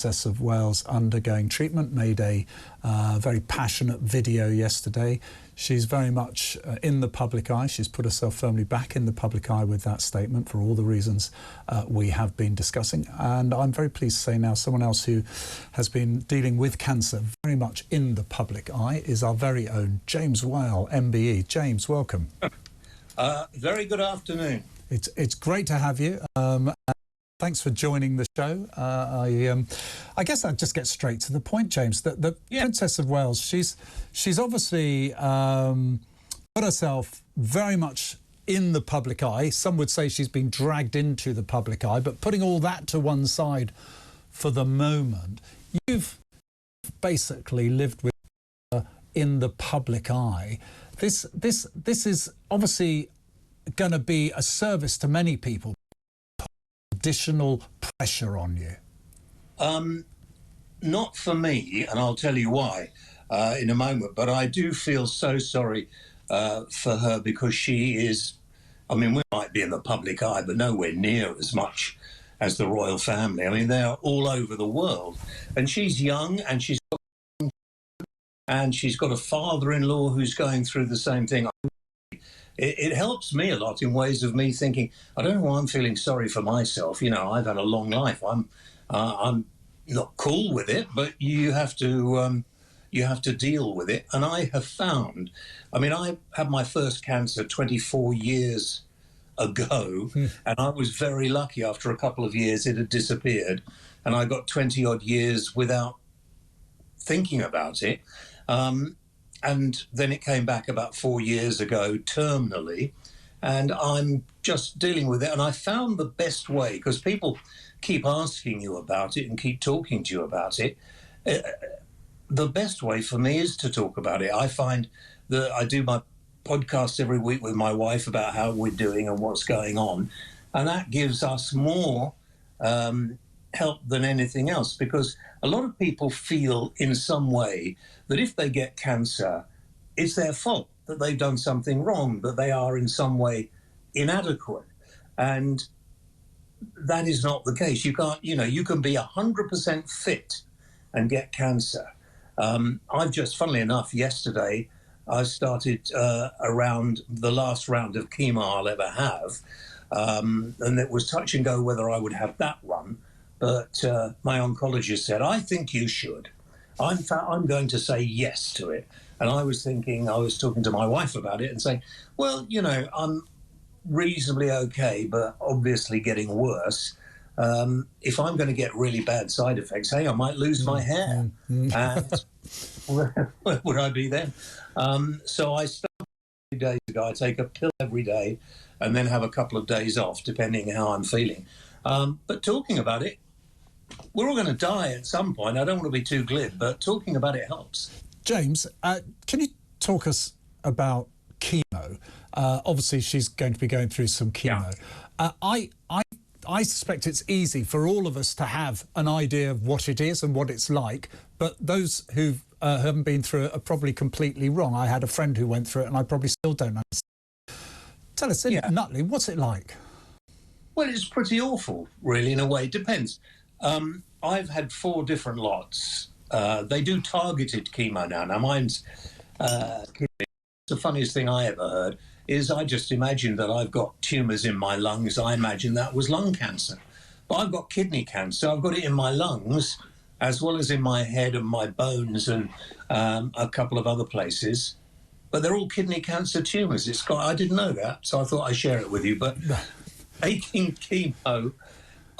Princess of Wales undergoing treatment, made a very passionate video yesterday. She's very much in the public eye. She's put herself firmly back in the public eye with that statement for all the reasons we have been discussing. And I'm very pleased to say now someone else who has been dealing with cancer very much in the public eye is our very own James Whale, MBE. James, welcome. Very good afternoon. It's great to have you. Thanks for joining the show. I guess I'll just get straight to the point, James. The Princess of Wales, she's obviously put herself very much in the public eye. Some would say she's been dragged into the public eye, but putting all that to one side for the moment, you've basically lived with her in the public eye. This is obviously going to be a service to many people. Additional pressure on you? Not for me, and I'll tell you why in a moment, but I do feel so sorry for her, because she is, I mean, we might be in the public eye, but nowhere near as much as the royal family. I mean, they're all over the world, and she's young, and she's got a father-in-law who's going through the same thing. It helps me a lot in ways of me thinking, I don't know why I'm feeling sorry for myself. You know, I've had a long life. I'm not cool with it, but you have to deal with it. And I have found, I mean, I had my first cancer 24 years ago, and I was very lucky. After a couple of years, it had disappeared, and I got 20 odd years without thinking about it. And then it came back about 4 years ago, terminally, and I'm just dealing with it. And I found the best way, because people keep asking you about it and keep talking to you about it, the best way for me is to talk about it. I find that I do my podcast every week with my wife about how we're doing and what's going on, and that gives us more help than anything else, because a lot of people feel in some way that if they get cancer, it's their fault, that they've done something wrong, that they are in some way inadequate. And that is not the case. You can't, you know, you can be 100% fit and get cancer. I've just, funnily enough, yesterday, I started around the last round of chemo I'll ever have. And it was touch and go whether I would have that one. But my oncologist said, I think you should. I'm going to say yes to it. And I was thinking, I was talking to my wife about it and saying, well, you know, I'm reasonably okay, but obviously getting worse. If I'm going to get really bad side effects, hey, I might lose my hair. And where would I be then? So I started 2 days ago. I take a pill every day and then have a couple of days off, depending how I'm feeling. But talking about it, we're all going to die at some point. I don't want to be too glib, but talking about it helps. James, can you talk us about chemo? Obviously, she's going to be going through some chemo. Yeah. I suspect it's easy for all of us to have an idea of what it is and what it's like, but those who haven't been through it are probably completely wrong. I had a friend who went through it, and I probably still don't understand. Tell us, Nutley, what's it like? Well, it's pretty awful, really, in a way. It depends. I've had 4 different lots. They do targeted chemo now. Now, mine's the funniest thing I ever heard is I just imagined that I've got tumours in my lungs. I imagined that was lung cancer. But I've got kidney cancer. I've got it in my lungs as well as in my head and my bones and a couple of other places. But they're all kidney cancer tumours. I didn't know that, so I thought I'd share it with you. But taking chemo,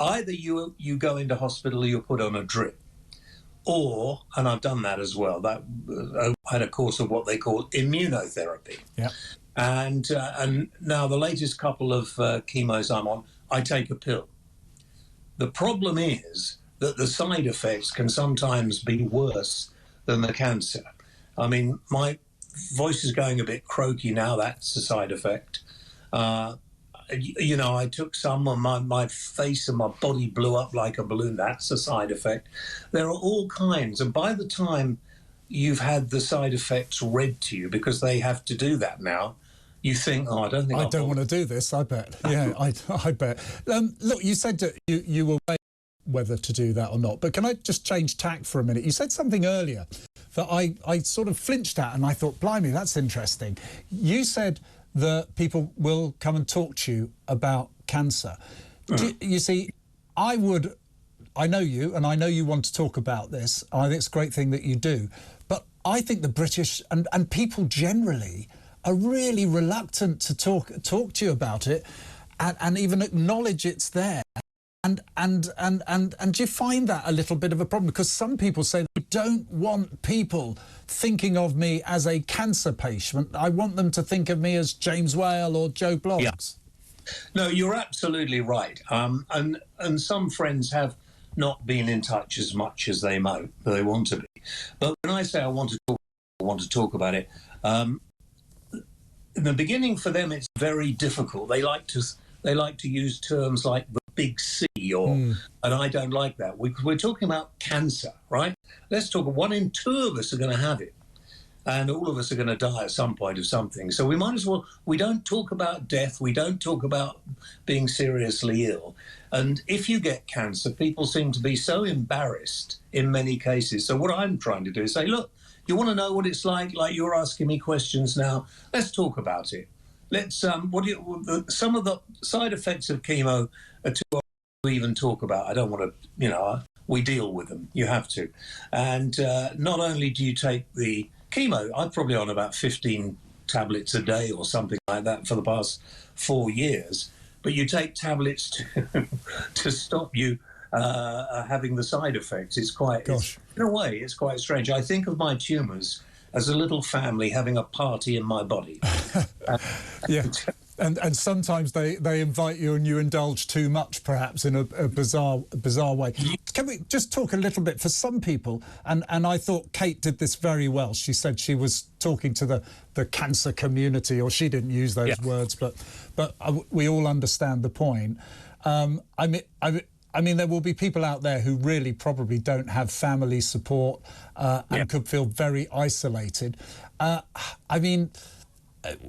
either you go into hospital or you're put on a drip, or, and I've done that as well, I had a course of what they call immunotherapy. Yeah. And now the latest couple of chemos I'm on, I take a pill. The problem is that the side effects can sometimes be worse than the cancer. I mean, my voice is going a bit croaky now. That's a side effect. You know, I took some and my face and my body blew up like a balloon. That's a side effect. There are all kinds. And by the time you've had the side effects read to you, because they have to do that now, you think, oh, I don't want to do this, I bet. Yeah, I bet. Look, you said that you were whether to do that or not. But can I just change tack for a minute? You said something earlier that I sort of flinched at, and I thought, blimey, that's interesting. You said that people will come and talk to you about cancer. You see, I know you, and I know you want to talk about this. I think it's a great thing that you do. But I think the British and people generally are really reluctant to talk to you about it and even acknowledge it's there. And do you find that a little bit of a problem? Because some people say, I don't want people thinking of me as a cancer patient. I want them to think of me as James Whale or Joe Bloggs. Yeah. No, you're absolutely right. And some friends have not been in touch as much as they want to be. But when I say I want to talk about it, in the beginning for them it's very difficult. They like to use terms like the big C, and I don't like that. We're talking about cancer, right? Let's talk. 1 in 2 of us are going to have it, and all of us are going to die at some point of something. So we might as well. We don't talk about death. We don't talk about being seriously ill. And if you get cancer, people seem to be so embarrassed in many cases. So what I'm trying to do is say, look, you want to know what it's like you're asking me questions now. Let's talk about it. Let's some of the side effects of chemo are too hard to even talk about. I don't want to, we deal with them. You have to. And not only do you take the chemo, I'm probably on about 15 tablets a day or something like that for the past 4 years, but you take tablets to stop you having the side effects. It's quite, in a way, it's quite strange. I think of my tumours as a little family having a party in my body. Yeah, and sometimes they invite you and you indulge too much, perhaps in a bizarre way. Can we just talk a little bit for some people? And I thought Kate did this very well. She said she was talking to the cancer community, or she didn't use those words, but we all understand the point. I mean, there will be people out there who really probably don't have family support and could feel very isolated. I mean,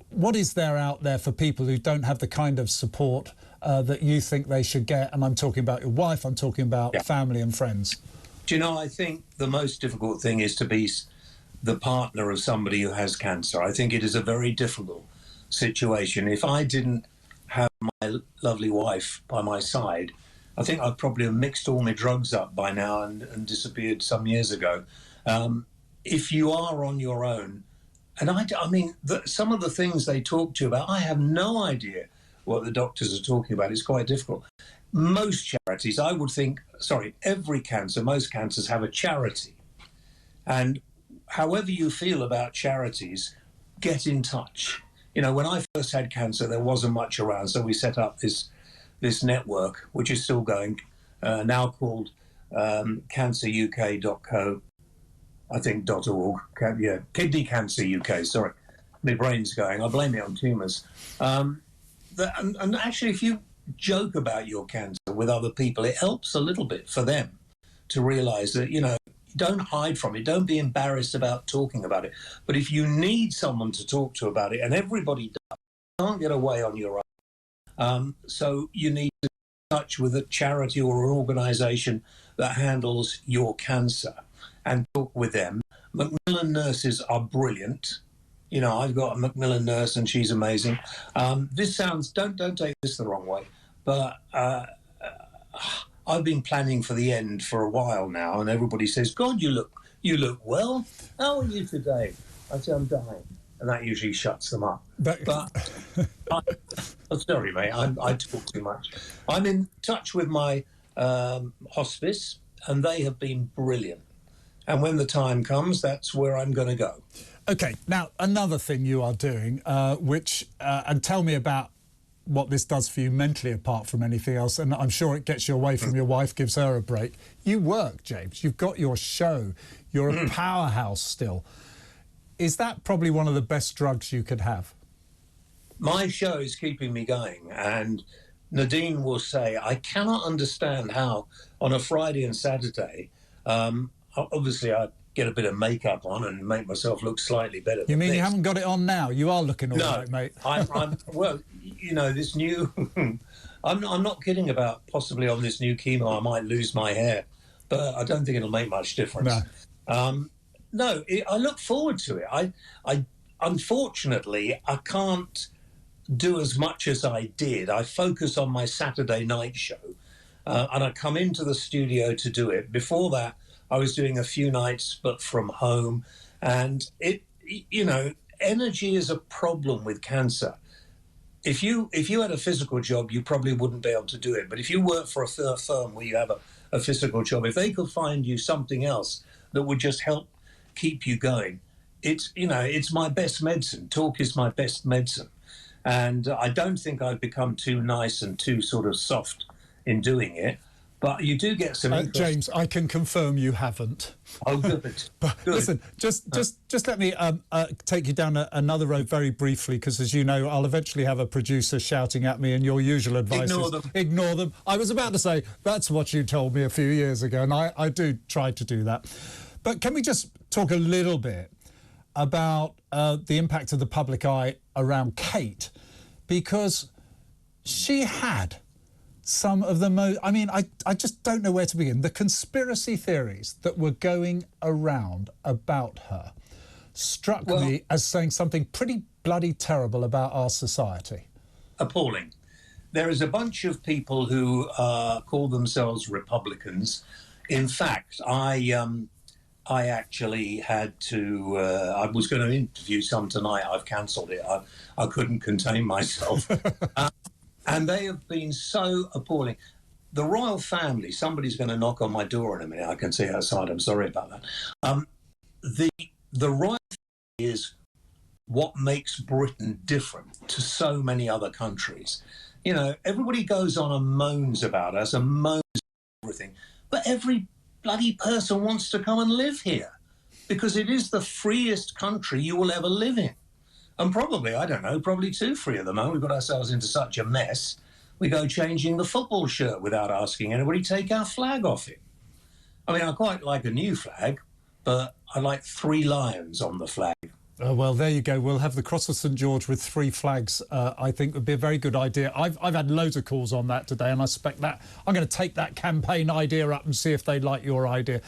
what is there out there for people who don't have the kind of support that you think they should get? And I'm talking about your wife, I'm talking about family and friends. Do you know, I think the most difficult thing is to be the partner of somebody who has cancer. I think it is a very difficult situation. If I didn't have my lovely wife by my side, I think I'd probably have mixed all my drugs up by now and disappeared some years ago. If you are on your own, and I mean, some of the things they talk to you about, I have no idea what the doctors are talking about. It's quite difficult. Most charities, I would think, most cancers have a charity. And however you feel about charities, get in touch. You know, when I first had cancer, there wasn't much around, so we set up this network, which is still going, now called canceruk.co, I think, .org. Kidney Cancer UK, sorry. My brain's going. I blame it on tumours. And actually, if you joke about your cancer with other people, it helps a little bit for them to realise that, don't hide from it. Don't be embarrassed about talking about it. But if you need someone to talk to about it, and everybody does, you can't get away on your own. So you need to be in touch with a charity or an organisation that handles your cancer and talk with them. Macmillan nurses are brilliant. I've got a Macmillan nurse and she's amazing. This sounds, don't take this the wrong way, but I've been planning for the end for a while now, and everybody says, God, you look well. How are you today? I say, I'm dying. And that usually shuts them up. But I'm sorry, mate, I talk too much. I'm in touch with my hospice, and they have been brilliant. And when the time comes, that's where I'm going to go. OK, now, another thing you are doing, and tell me about what this does for you mentally, apart from anything else, and I'm sure it gets you away from your wife, gives her a break. You work, James. You've got your show. You're a powerhouse still. Is that probably one of the best drugs you could have? My show is keeping me going, and Nadine will say, I cannot understand how on a Friday and Saturday, obviously I get a bit of makeup on and make myself look slightly better. You mean you haven't got it on now? You are looking all right, mate. I'm well, this new I'm not kidding about possibly on this new chemo I might lose my hair, but I don't think it'll make much difference. No. No, I look forward to it. I unfortunately I can't do as much as I did. I focus on my Saturday night show, and I come into the studio to do it. Before that, I was doing a few nights, but from home, and energy is a problem with cancer. If you had a physical job, you probably wouldn't be able to do it. But if you work for a firm where you have a physical job, if they could find you something else that would just help keep you going, it's my best medicine. Talk is my best medicine. And I don't think I've become too nice and too sort of soft in doing it. But you do get some James, I can confirm you haven't. Oh, good. But good. Listen, just let me take you down another road very briefly, because, as you know, I'll eventually have a producer shouting at me, and your usual advice is ignore them. I was about to say, that's what you told me a few years ago, and I do try to do that. But can we just talk a little bit about the impact of the public eye around Kate? Because she had some of the most, I mean, I just don't know where to begin. The conspiracy theories that were going around about her struck me as saying something pretty bloody terrible about our society. Appalling. There is a bunch of people who call themselves Republicans. In fact, I actually had to, I was going to interview some tonight. I've cancelled it. I couldn't contain myself. And they have been so appalling. The royal family, somebody's going to knock on my door in a minute. I can see outside. I'm sorry about that. The royal family is what makes Britain different to so many other countries. You know, everybody goes on and moans about us and moans everything, but every bloody person wants to come and live here because it is the freest country you will ever live in. And probably, I don't know, probably too free at the moment. We've got ourselves into such a mess. We go changing the football shirt without asking anybody, take our flag off it. I mean, I quite like a new flag, but I like 3 lions on the flag. Well, there you go. We'll have the Cross of St George with 3 flags. I think would be a very good idea. I've had loads of calls on that today, and I suspect that I'm going to take that campaign idea up and see if they like your idea.